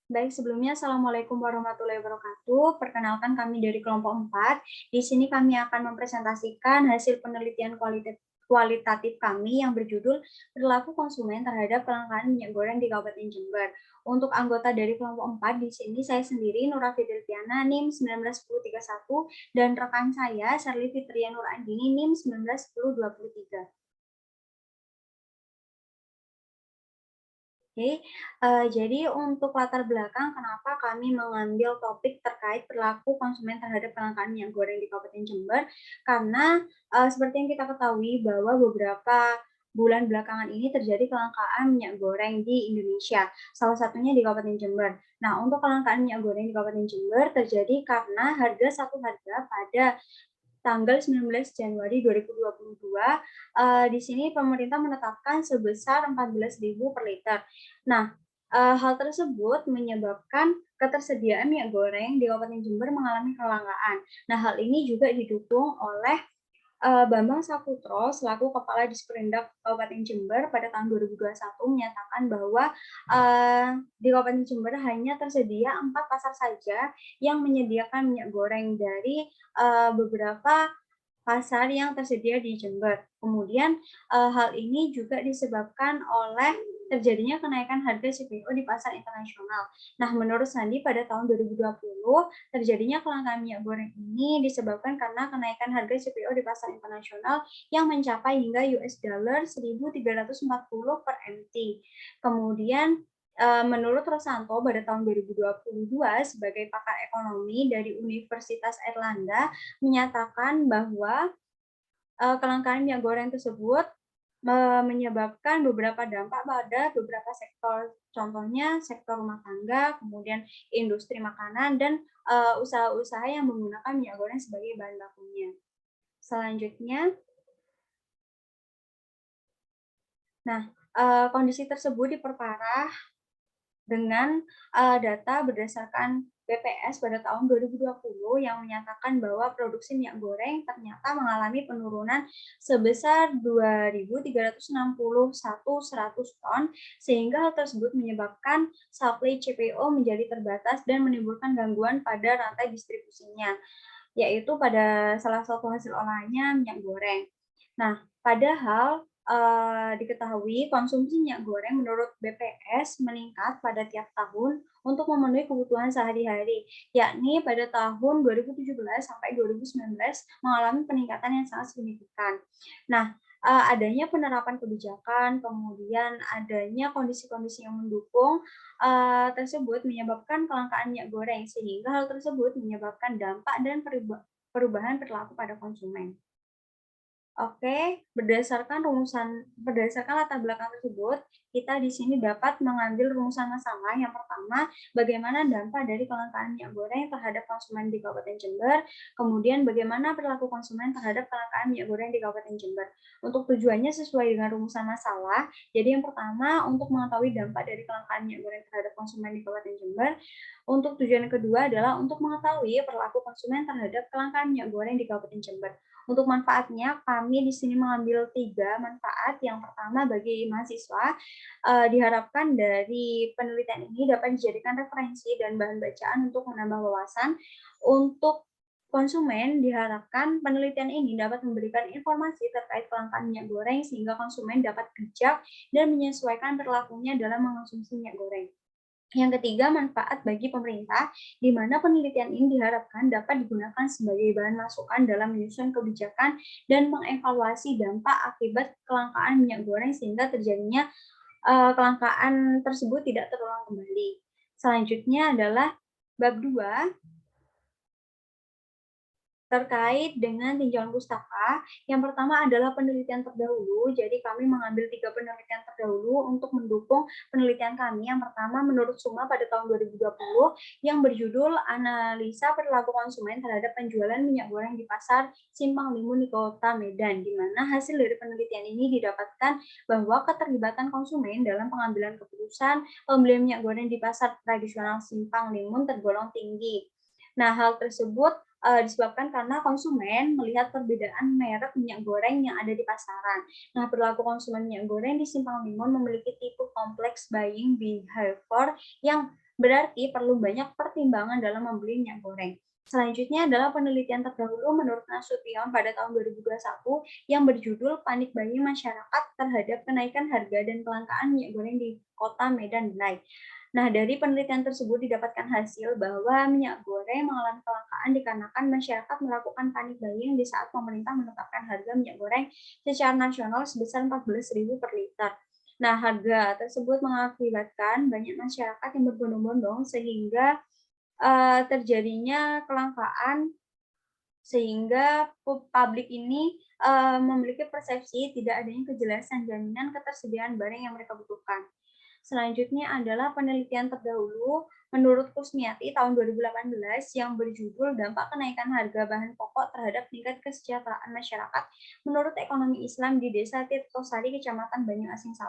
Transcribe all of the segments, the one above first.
Baik, sebelumnya Assalamualaikum warahmatullahi wabarakatuh. Perkenalkan kami dari kelompok 4. Di sini kami akan mempresentasikan hasil penelitian kualitatif kami yang berjudul Perilaku Konsumen Terhadap Kelangkaan Minyak Goreng di Kabupaten Jember. Untuk anggota dari kelompok 4, di sini saya sendiri, Nura Fideltiana, NIM 19131, dan rekan saya, Sherly Fitria Nur Andini, NIM 191023. Oke, jadi untuk latar belakang kenapa kami mengambil topik terkait perilaku konsumen terhadap kelangkaan minyak goreng di Kabupaten Jember, karena seperti yang kita ketahui bahwa beberapa bulan belakangan ini terjadi kelangkaan minyak goreng di Indonesia, salah satunya di Kabupaten Jember. Nah, untuk kelangkaan minyak goreng di Kabupaten Jember terjadi karena harga pada tanggal 19 Januari 2022, di sini pemerintah menetapkan sebesar 14.000 per liter. Nah, hal tersebut menyebabkan ketersediaan minyak goreng di Kabupaten Jember mengalami kelangkaan. Nah, hal ini juga didukung oleh Bambang Saputro selaku Kepala Disperindak Kabupaten Jember pada tahun 2021 menyatakan bahwa di Kabupaten Jember hanya tersedia 4 pasar saja yang menyediakan minyak goreng dari beberapa pasar yang tersedia di Jember. Kemudian hal ini juga disebabkan oleh terjadinya kenaikan harga CPO di pasar internasional. Nah, menurut Sandi pada tahun 2020 terjadinya kelangkaan minyak goreng ini disebabkan karena kenaikan harga CPO di pasar internasional yang mencapai hingga US dollar 1.340 per MT. Kemudian menurut Rosanto pada tahun 2022 sebagai pakar ekonomi dari Universitas Airlangga menyatakan bahwa kelangkaan minyak goreng tersebut menyebabkan beberapa dampak pada beberapa sektor, contohnya sektor rumah tangga, kemudian industri makanan, dan usaha-usaha yang menggunakan minyak goreng sebagai bahan bakunya. Selanjutnya, nah, kondisi tersebut diperparah dengan data berdasarkan BPS pada tahun 2020 yang menyatakan bahwa produksi minyak goreng ternyata mengalami penurunan sebesar 2.361 ton, sehingga hal tersebut menyebabkan supply CPO menjadi terbatas dan menimbulkan gangguan pada rantai distribusinya, yaitu pada salah satu hasil olahannya minyak goreng. Nah, padahal diketahui konsumsi minyak goreng menurut BPS meningkat pada tiap tahun untuk memenuhi kebutuhan sehari-hari, yakni pada tahun 2017 sampai 2019 mengalami peningkatan yang sangat signifikan. Nah, adanya penerapan kebijakan, kemudian adanya kondisi-kondisi yang mendukung tersebut menyebabkan kelangkaan minyak goreng, sehingga hal tersebut menyebabkan dampak dan perubahan perilaku pada konsumen. Oke, berdasarkan latar belakang tersebut, kita di sini dapat mengambil rumusan masalah. Yang pertama, bagaimana dampak dari kelangkaan minyak goreng terhadap konsumen di Kabupaten Jember, kemudian bagaimana perilaku konsumen terhadap kelangkaan minyak goreng di Kabupaten Jember. Untuk tujuannya sesuai dengan rumusan masalah, jadi yang pertama, untuk mengetahui dampak dari kelangkaan minyak goreng terhadap konsumen di Kabupaten Jember. Untuk tujuan kedua adalah untuk mengetahui perilaku konsumen terhadap kelangkaan minyak goreng di Kabupaten Jember. Untuk manfaatnya, kami di sini mengambil 3 manfaat. Yang pertama, bagi mahasiswa, diharapkan dari penelitian ini dapat dijadikan referensi dan bahan bacaan untuk menambah wawasan. Untuk konsumen, diharapkan penelitian ini dapat memberikan informasi terkait kelangkaan minyak goreng sehingga konsumen dapat bijak dan menyesuaikan perilakunya dalam mengonsumsi minyak goreng. Yang ketiga, manfaat bagi pemerintah, di mana penelitian ini diharapkan dapat digunakan sebagai bahan masukan dalam menyusun kebijakan dan mengevaluasi dampak akibat kelangkaan minyak goreng sehingga terjadinya kelangkaan tersebut tidak terulang kembali. Selanjutnya adalah bab 2 terkait dengan tinjauan pustaka. Yang pertama adalah penelitian terdahulu, jadi kami mengambil 3 penelitian terdahulu untuk mendukung penelitian kami. Yang pertama menurut Suma pada tahun 2020 yang berjudul Analisa Perilaku Konsumen Terhadap Penjualan Minyak Goreng di Pasar Simpang Limun di Kota Medan, di mana hasil dari penelitian ini didapatkan bahwa keterlibatan konsumen dalam pengambilan keputusan pembelian minyak goreng di pasar tradisional Simpang Limun tergolong tinggi. Nah, hal tersebut disebabkan karena konsumen melihat perbedaan merek minyak goreng yang ada di pasaran. Nah, perilaku konsumen minyak goreng di Simpang Limun memiliki tipe kompleks buying behavior yang Berarti perlu banyak pertimbangan dalam membeli minyak goreng. Selanjutnya adalah penelitian terdahulu menurut Nasution pada tahun 2021 yang berjudul Panik Buying Masyarakat Terhadap Kenaikan Harga dan Kelangkaan Minyak Goreng di Kota Medan Binai. Nah, dari penelitian tersebut didapatkan hasil bahwa minyak goreng mengalami kelangkaan dikarenakan masyarakat melakukan panik buying di saat pemerintah menetapkan harga minyak goreng secara nasional sebesar 14.000 per liter. Nah, harga tersebut mengakibatkan banyak masyarakat yang berbondong-bondong sehingga terjadinya kelangkaan sehingga publik ini memiliki persepsi tidak adanya kejelasan jaminan ketersediaan barang yang mereka butuhkan. Selanjutnya adalah penelitian terdahulu menurut Kusmiati tahun 2018 yang berjudul Dampak Kenaikan Harga Bahan Pokok Terhadap Tingkat Kesejahteraan Masyarakat Menurut Ekonomi Islam di Desa Tirtosari, Kecamatan Banyuasin 1.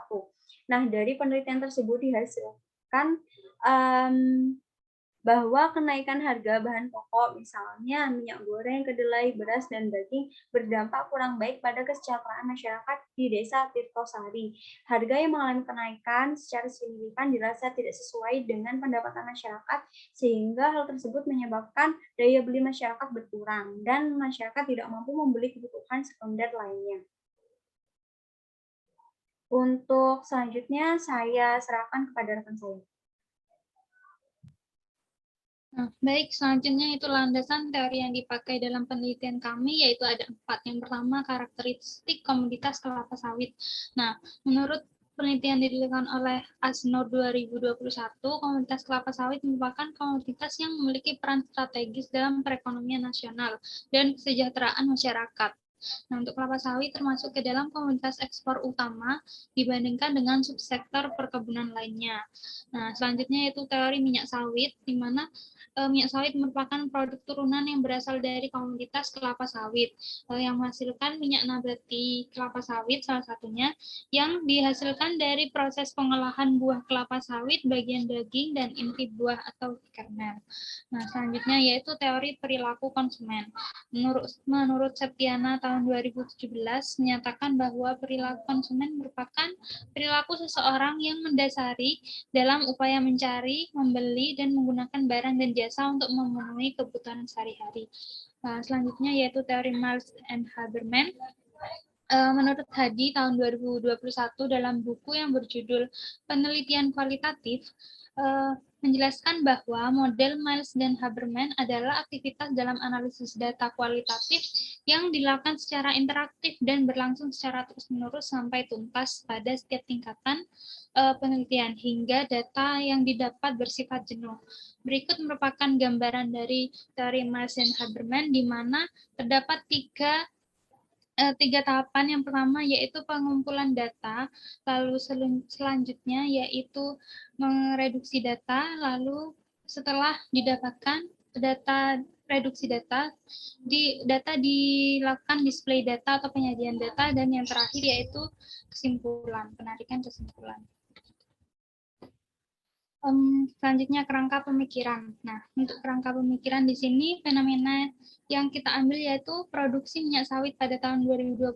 Nah, dari penelitian tersebut dihasilkan bahwa kenaikan harga bahan pokok, misalnya minyak goreng, kedelai, beras, dan daging, berdampak kurang baik pada kesejahteraan masyarakat di Desa Tirtosari. Harga yang mengalami kenaikan secara signifikan dirasa tidak sesuai dengan pendapatan masyarakat, sehingga hal tersebut menyebabkan daya beli masyarakat berkurang, dan masyarakat tidak mampu membeli kebutuhan sekunder lainnya. Untuk selanjutnya, saya serahkan kepada rekan saya. Nah, baik, selanjutnya itu landasan teori yang dipakai dalam penelitian kami, yaitu ada 4. Yang pertama, karakteristik komoditas kelapa sawit. Nah, menurut penelitian dilakukan oleh ASNOR 2021, komoditas kelapa sawit merupakan komoditas yang memiliki peran strategis dalam perekonomian nasional dan kesejahteraan masyarakat. Nah, untuk kelapa sawit termasuk ke dalam komoditas ekspor utama dibandingkan dengan subsektor perkebunan lainnya. Nah, selanjutnya yaitu teori minyak sawit, di mana minyak sawit merupakan produk turunan yang berasal dari komoditas kelapa sawit yang menghasilkan minyak nabati kelapa sawit salah satunya yang dihasilkan dari proses pengolahan buah kelapa sawit bagian daging dan inti buah atau kernel. Nah, selanjutnya yaitu teori perilaku konsumen. Menurut Septiana tahun 2017 menyatakan bahwa perilaku konsumen merupakan perilaku seseorang yang mendasari dalam upaya mencari, membeli, dan menggunakan barang dan jasa untuk memenuhi kebutuhan sehari-hari. Selanjutnya yaitu teori Miles and Haberman. Menurut Hadi tahun 2021 dalam buku yang berjudul Penelitian Kualitatif, menjelaskan bahwa model Miles dan Haberman adalah aktivitas dalam analisis data kualitatif yang dilakukan secara interaktif dan berlangsung secara terus-menerus sampai tuntas pada setiap tingkatan penelitian hingga data yang didapat bersifat jenuh. Berikut merupakan gambaran dari teori Miles dan Haberman di mana terdapat tiga tahapan. Yang pertama yaitu pengumpulan data, lalu selanjutnya yaitu mereduksi data, lalu setelah didapatkan data reduksi data, data dilakukan display data atau penyajian data, dan yang terakhir yaitu kesimpulan, penarikan kesimpulan. Selanjutnya kerangka pemikiran. Nah, untuk kerangka pemikiran di sini fenomena yang kita ambil yaitu produksi minyak sawit pada tahun 2020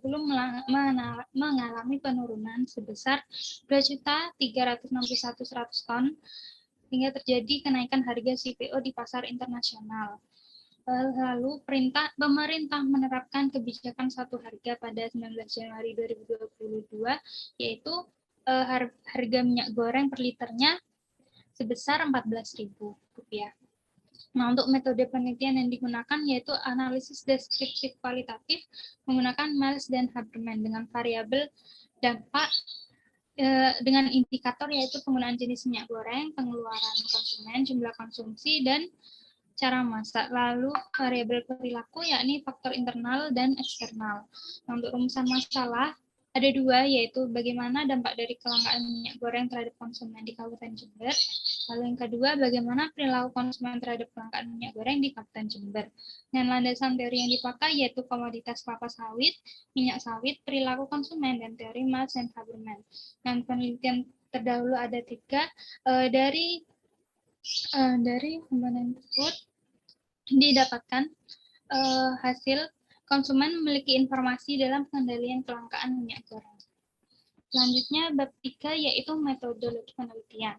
mengalami penurunan sebesar 2.361.100 ton hingga terjadi kenaikan harga CPO di pasar internasional. Lalu pemerintah menerapkan kebijakan satu harga pada 19 Januari 2022 yaitu harga minyak goreng per liternya sebesar Rp14.000. Nah, untuk metode penelitian yang digunakan yaitu analisis deskriptif kualitatif menggunakan Miles dan Haberman dengan variabel dampak dengan indikator yaitu penggunaan jenis minyak goreng, pengeluaran konsumen, jumlah konsumsi, dan cara masak. Lalu variabel perilaku yakni faktor internal dan eksternal. Nah, untuk rumusan masalah ada 2, yaitu bagaimana dampak dari kelangkaan minyak goreng terhadap konsumen di Kabupaten Jember. Lalu yang kedua, bagaimana perilaku konsumen terhadap kelangkaan minyak goreng di Kabupaten Jember. Dan landasan teori yang dipakai yaitu komoditas kelapa sawit, minyak sawit, perilaku konsumen, dan teori Miles dan Haberman. Dan penelitian terdahulu ada 3 dari komponen tersebut didapatkan hasil konsumen memiliki informasi dalam pengendalian kelangkaan minyak goreng. Selanjutnya bab 3 yaitu metodologi penelitian.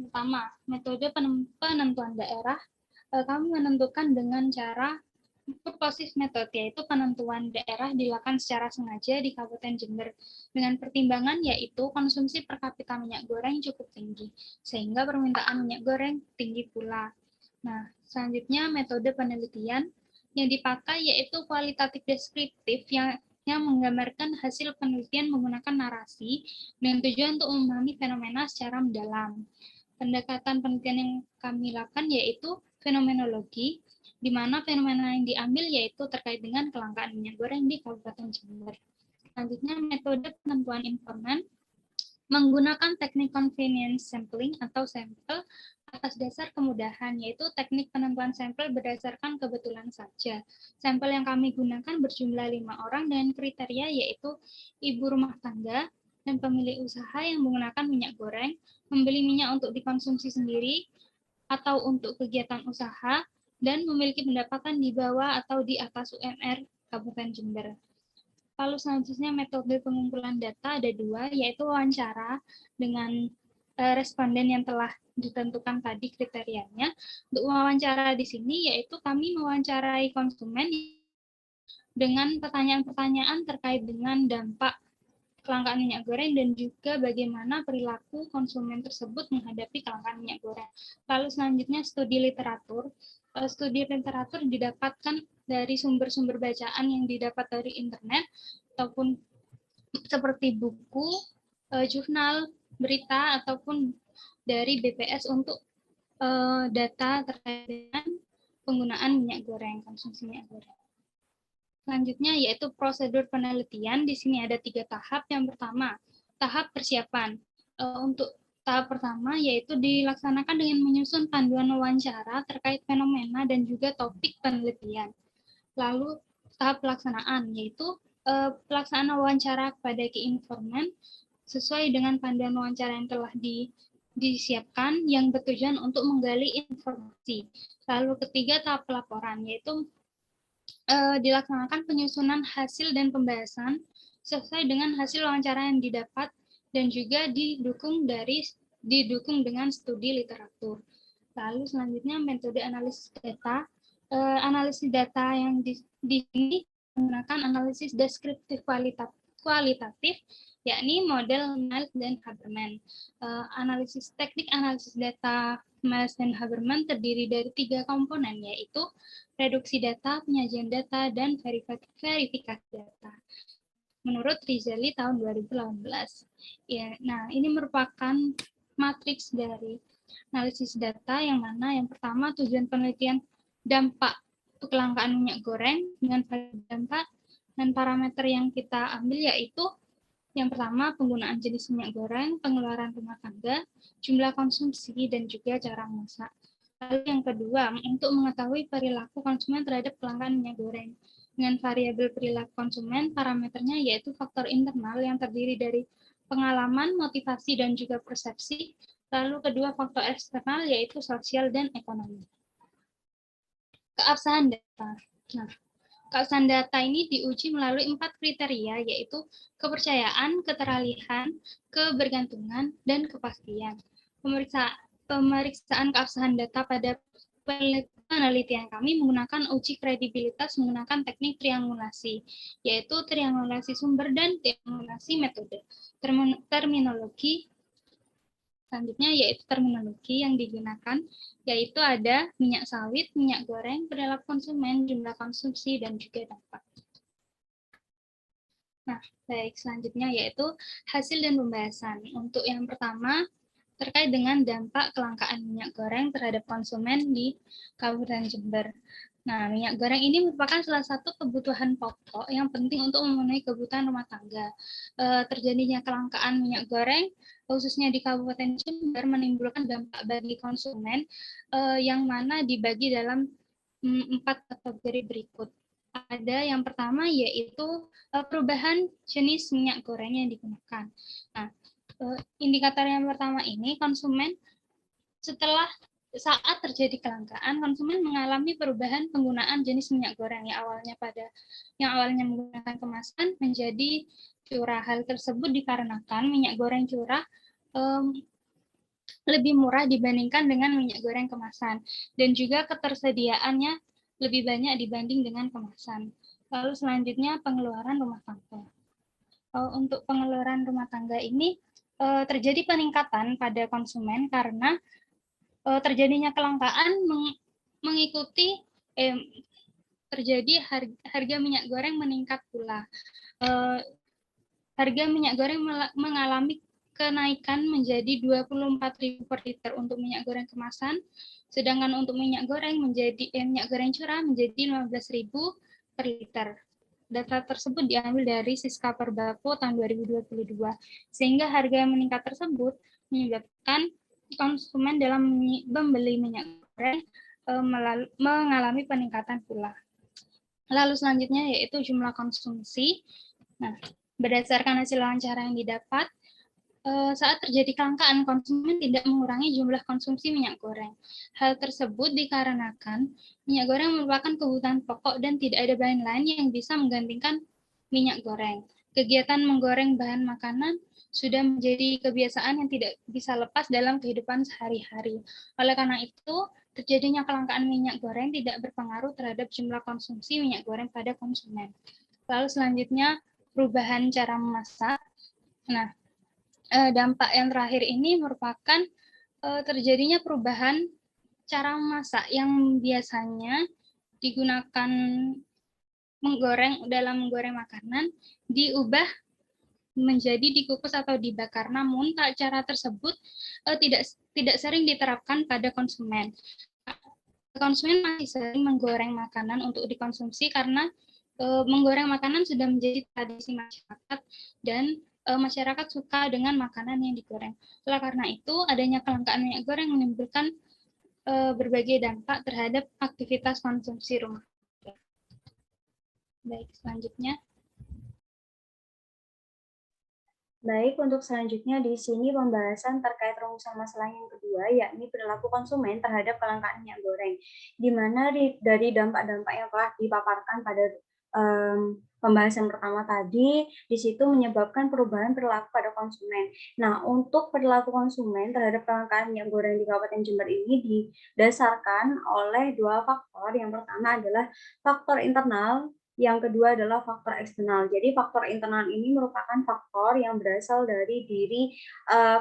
Pertama, metode penentuan daerah. Kami menentukan dengan cara purposive method, yaitu penentuan daerah dilakukan secara sengaja di Kabupaten Jember dengan pertimbangan yaitu konsumsi per kapita minyak goreng cukup tinggi, sehingga permintaan minyak goreng tinggi pula. Nah, selanjutnya metode penelitian yang dipakai yaitu kualitatif deskriptif yang menggambarkan hasil penelitian menggunakan narasi dengan tujuan untuk memahami fenomena secara mendalam. Pendekatan penelitian yang kami lakukan yaitu fenomenologi, di mana fenomena yang diambil yaitu terkait dengan kelangkaan minyak goreng di Kabupaten Jember. Selanjutnya, metode penentuan informan menggunakan teknik convenience sampling atau sampel atas dasar kemudahan, yaitu teknik penentuan sampel berdasarkan kebetulan saja. Sampel yang kami gunakan berjumlah 5 orang dengan kriteria yaitu ibu rumah tangga dan pemilik usaha yang menggunakan minyak goreng, membeli minyak untuk dikonsumsi sendiri atau untuk kegiatan usaha, dan memiliki pendapatan di bawah atau di atas UMR Kabupaten Jember. Lalu selanjutnya metode pengumpulan data ada 2, yaitu wawancara dengan responden yang telah ditentukan tadi kriterianya. Untuk wawancara di sini yaitu kami mewawancarai konsumen dengan pertanyaan-pertanyaan terkait dengan dampak kelangkaan minyak goreng dan juga bagaimana perilaku konsumen tersebut menghadapi kelangkaan minyak goreng. Lalu selanjutnya studi literatur. Studi literatur didapatkan dari sumber-sumber bacaan yang didapat dari internet ataupun seperti buku, jurnal, berita ataupun dari BPS untuk data terkait dengan penggunaan minyak goreng, konsumsi minyak goreng. Selanjutnya yaitu prosedur penelitian. Di sini ada 3 tahap. Yang pertama, tahap persiapan. Untuk tahap pertama yaitu dilaksanakan dengan menyusun panduan wawancara terkait fenomena dan juga topik penelitian. Lalu tahap pelaksanaan yaitu pelaksanaan wawancara kepada key informant sesuai dengan panduan wawancara yang telah disiapkan yang bertujuan untuk menggali informasi. Lalu ketiga tahap pelaporan yaitu dilaksanakan penyusunan hasil dan pembahasan sesuai dengan hasil wawancara yang didapat dan juga didukung dengan studi literatur. Lalu selanjutnya metode analisis data. Analisis data yang di sini menggunakan analisis deskriptif kualitatif, yakni model Miles dan Haberman. Teknik analisis data Miles dan Haberman terdiri dari 3 komponen, yaitu reduksi data, penyajian data, dan verifikasi data. Menurut Rizali tahun 2018. Ya, nah, ini merupakan matriks dari analisis data yang mana yang pertama tujuan penelitian dampak kelangkaan minyak goreng dengan dampak dan parameter yang kita ambil yaitu yang pertama penggunaan jenis minyak goreng, pengeluaran rumah tangga, jumlah konsumsi, dan juga cara memasak. Lalu yang kedua, untuk mengetahui perilaku konsumen terhadap kelangkaan minyak goreng. Dengan variabel perilaku konsumen, parameternya yaitu faktor internal yang terdiri dari pengalaman, motivasi, dan juga persepsi. Lalu kedua, faktor eksternal yaitu sosial dan ekonomi. Keabsahan data. Nah, keabsahan data ini diuji melalui 4 kriteria, yaitu kepercayaan, keteralihan, kebergantungan, dan kepastian. Pemeriksaan keabsahan data pada penelitian kami menggunakan uji kredibilitas menggunakan teknik triangulasi, yaitu triangulasi sumber dan triangulasi metode. Terminologi selanjutnya yaitu terminologi yang digunakan, yaitu ada minyak sawit, minyak goreng, perilaku konsumen, jumlah konsumsi, dan juga dampak. Nah, baik, selanjutnya yaitu hasil dan pembahasan. Untuk yang pertama, terkait dengan dampak kelangkaan minyak goreng terhadap konsumen di Kabupaten Jember. Nah, minyak goreng ini merupakan salah satu kebutuhan pokok yang penting untuk memenuhi kebutuhan rumah tangga. Terjadinya kelangkaan minyak goreng khususnya di Kabupaten Jember menimbulkan dampak bagi konsumen yang mana dibagi dalam 4 kategori berikut. Ada yang pertama yaitu perubahan jenis minyak goreng yang digunakan. Nah, indikator yang pertama ini konsumen setelah saat terjadi kelangkaan, konsumen mengalami perubahan penggunaan jenis minyak goreng yang awalnya menggunakan kemasan menjadi curah. Hal tersebut dikarenakan minyak goreng curah lebih murah dibandingkan dengan minyak goreng kemasan, dan juga ketersediaannya lebih banyak dibanding dengan kemasan. Lalu selanjutnya pengeluaran rumah tangga. Untuk pengeluaran rumah tangga ini terjadi peningkatan pada konsumen karena terjadinya kelangkaan mengikuti terjadi harga minyak goreng meningkat pula. Harga minyak goreng mengalami kenaikan menjadi 24.000 per liter untuk minyak goreng kemasan, sedangkan untuk minyak goreng minyak goreng curah menjadi 15.000 per liter. Data tersebut diambil dari Siska Perbako tahun 2022, sehingga harga yang meningkat tersebut menyebabkan konsumen dalam membeli minyak goreng mengalami peningkatan pula. Lalu selanjutnya yaitu jumlah konsumsi. Nah, berdasarkan hasil wawancara yang didapat, saat terjadi kelangkaan, konsumen tidak mengurangi jumlah konsumsi minyak goreng. Hal tersebut dikarenakan minyak goreng merupakan kebutuhan pokok dan tidak ada bahan lain yang bisa menggantikan minyak goreng. Kegiatan menggoreng bahan makanan sudah menjadi kebiasaan yang tidak bisa lepas dalam kehidupan sehari-hari. Oleh karena itu, terjadinya kelangkaan minyak goreng tidak berpengaruh terhadap jumlah konsumsi minyak goreng pada konsumen. Lalu selanjutnya, perubahan cara memasak. Nah, dampak yang terakhir ini merupakan terjadinya perubahan cara memasak yang biasanya digunakan dalam menggoreng makanan diubah menjadi dikukus atau dibakar. Namun cara tersebut tidak sering diterapkan pada konsumen. Konsumen masih sering menggoreng makanan untuk dikonsumsi karena menggoreng makanan sudah menjadi tradisi masyarakat dan masyarakat suka dengan makanan yang digoreng. Oleh karena itu, adanya kelangkaan minyak goreng menimbulkan berbagai dampak terhadap aktivitas konsumsi rumah. Baik, selanjutnya. Baik, untuk selanjutnya di sini pembahasan terkait rumusan masalah yang kedua, yakni perilaku konsumen terhadap kelangkaan minyak goreng, di mana dari dampak-dampak yang telah dipaparkan pada pembahasan pertama tadi, di situ menyebabkan perubahan perilaku pada konsumen. Nah, untuk perilaku konsumen terhadap kelangkaan minyak goreng di Kabupaten Jember ini didasarkan oleh dua faktor. Yang pertama adalah faktor internal, yang kedua adalah faktor eksternal. Jadi faktor internal ini merupakan faktor yang berasal dari diri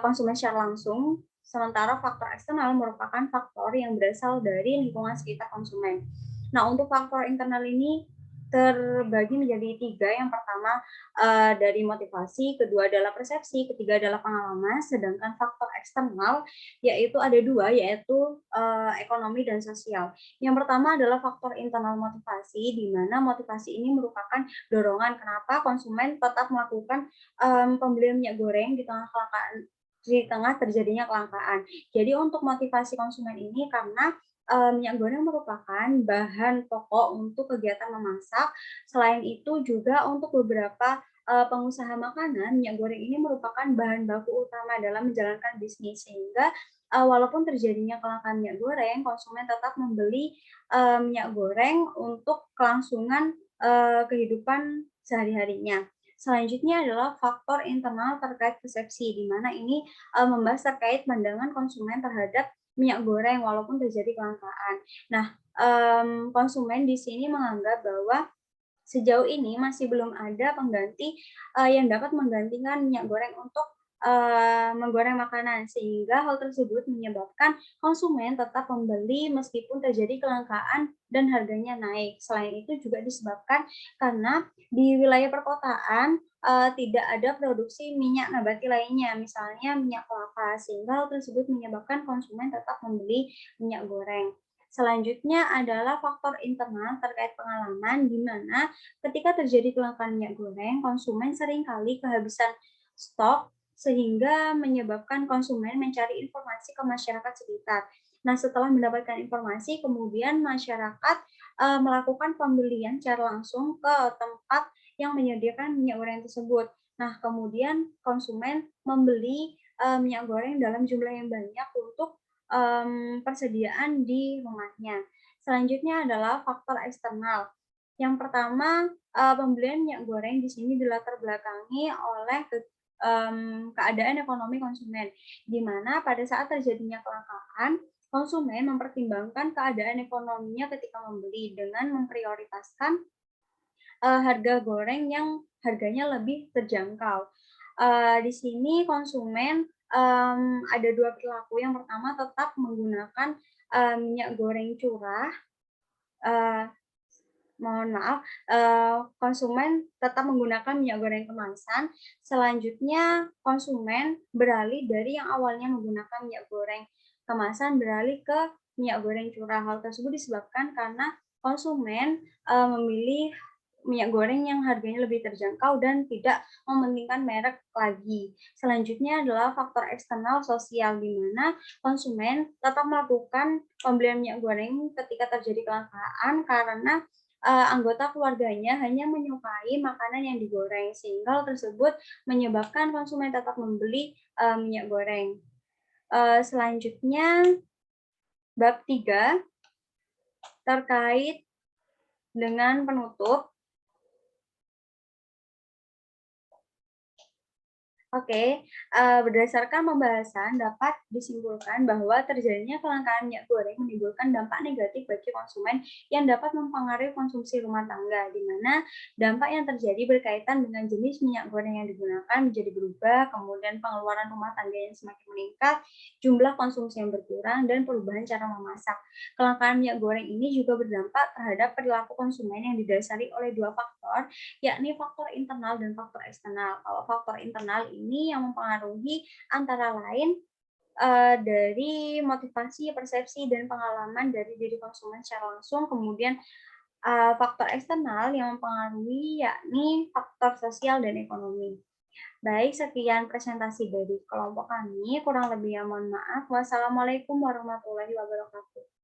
konsumen secara langsung, sementara faktor eksternal merupakan faktor yang berasal dari lingkungan sekitar konsumen. Nah, untuk faktor internal ini terbagi menjadi tiga. Yang pertama dari motivasi, kedua adalah persepsi, ketiga adalah pengalaman. Sedangkan faktor eksternal yaitu ada dua, yaitu ekonomi dan sosial. Yang pertama adalah faktor internal motivasi, di mana motivasi ini merupakan dorongan kenapa konsumen tetap melakukan pembelian minyak goreng di tengah terjadinya kelangkaan. Jadi untuk motivasi konsumen ini karena minyak goreng merupakan bahan pokok untuk kegiatan memasak. Selain itu juga untuk beberapa pengusaha makanan, minyak goreng ini merupakan bahan baku utama dalam menjalankan bisnis, sehingga walaupun terjadinya kelangkaan minyak goreng, konsumen tetap membeli minyak goreng untuk kelangsungan kehidupan sehari-harinya. Selanjutnya adalah faktor internal terkait persepsi, di mana ini membahas terkait pandangan konsumen terhadap minyak goreng walaupun terjadi kelangkaan. Nah, konsumen di sini menganggap bahwa sejauh ini masih belum ada pengganti yang dapat menggantikan minyak goreng untuk menggoreng makanan, sehingga hal tersebut menyebabkan konsumen tetap membeli meskipun terjadi kelangkaan dan harganya naik. Selain itu juga disebabkan karena di wilayah perkotaan tidak ada produksi minyak nabati lainnya, misalnya minyak kelapa, sehingga hal tersebut menyebabkan konsumen tetap membeli minyak goreng. Selanjutnya adalah faktor internal terkait pengalaman, di mana ketika terjadi kelangkaan minyak goreng, konsumen seringkali kehabisan stok sehingga menyebabkan konsumen mencari informasi ke masyarakat sekitar. Nah, setelah mendapatkan informasi, kemudian masyarakat melakukan pembelian secara langsung ke tempat yang menyediakan minyak goreng tersebut. Nah, kemudian konsumen membeli minyak goreng dalam jumlah yang banyak untuk persediaan di rumahnya. Selanjutnya adalah faktor eksternal. Yang pertama, pembelian minyak goreng di sini dilatar belakangi oleh keadaan ekonomi konsumen, di mana pada saat terjadinya kelangkaan, konsumen mempertimbangkan keadaan ekonominya ketika membeli dengan memprioritaskan harga goreng yang harganya lebih terjangkau. Di sini konsumen ada 2 perilaku. Yang pertama tetap menggunakan minyak goreng curah, eee, mohon maaf, konsumen tetap menggunakan minyak goreng kemasan. Selanjutnya konsumen beralih dari yang awalnya menggunakan minyak goreng kemasan beralih ke minyak goreng curah. Hal tersebut disebabkan karena konsumen memilih minyak goreng yang harganya lebih terjangkau dan tidak mementingkan merek lagi. Selanjutnya adalah faktor eksternal sosial, di mana konsumen tetap melakukan pembelian minyak goreng ketika terjadi kelangkaan karena anggota keluarganya hanya menyukai makanan yang digoreng, sehingga hal tersebut menyebabkan konsumen tetap membeli minyak goreng. Selanjutnya bab 3 terkait dengan penutup. Oke, berdasarkan pembahasan dapat disimpulkan bahwa terjadinya kelangkaan minyak goreng menimbulkan dampak negatif bagi konsumen yang dapat mempengaruhi konsumsi rumah tangga, di mana dampak yang terjadi berkaitan dengan jenis minyak goreng yang digunakan menjadi berubah, kemudian pengeluaran rumah tangga yang semakin meningkat, jumlah konsumsi yang berkurang, dan perubahan cara memasak. Kelangkaan minyak goreng ini juga berdampak terhadap perilaku konsumen yang didasari oleh 2 faktor, yakni faktor internal dan faktor eksternal. Kalau faktor internal ini yang mempengaruhi antara lain dari motivasi, persepsi, dan pengalaman dari diri konsumen secara langsung. Kemudian faktor eksternal yang mempengaruhi yakni faktor sosial dan ekonomi. Baik, sekian presentasi dari kelompok kami. Kurang lebihnya mohon maaf. Wassalamualaikum warahmatullahi wabarakatuh.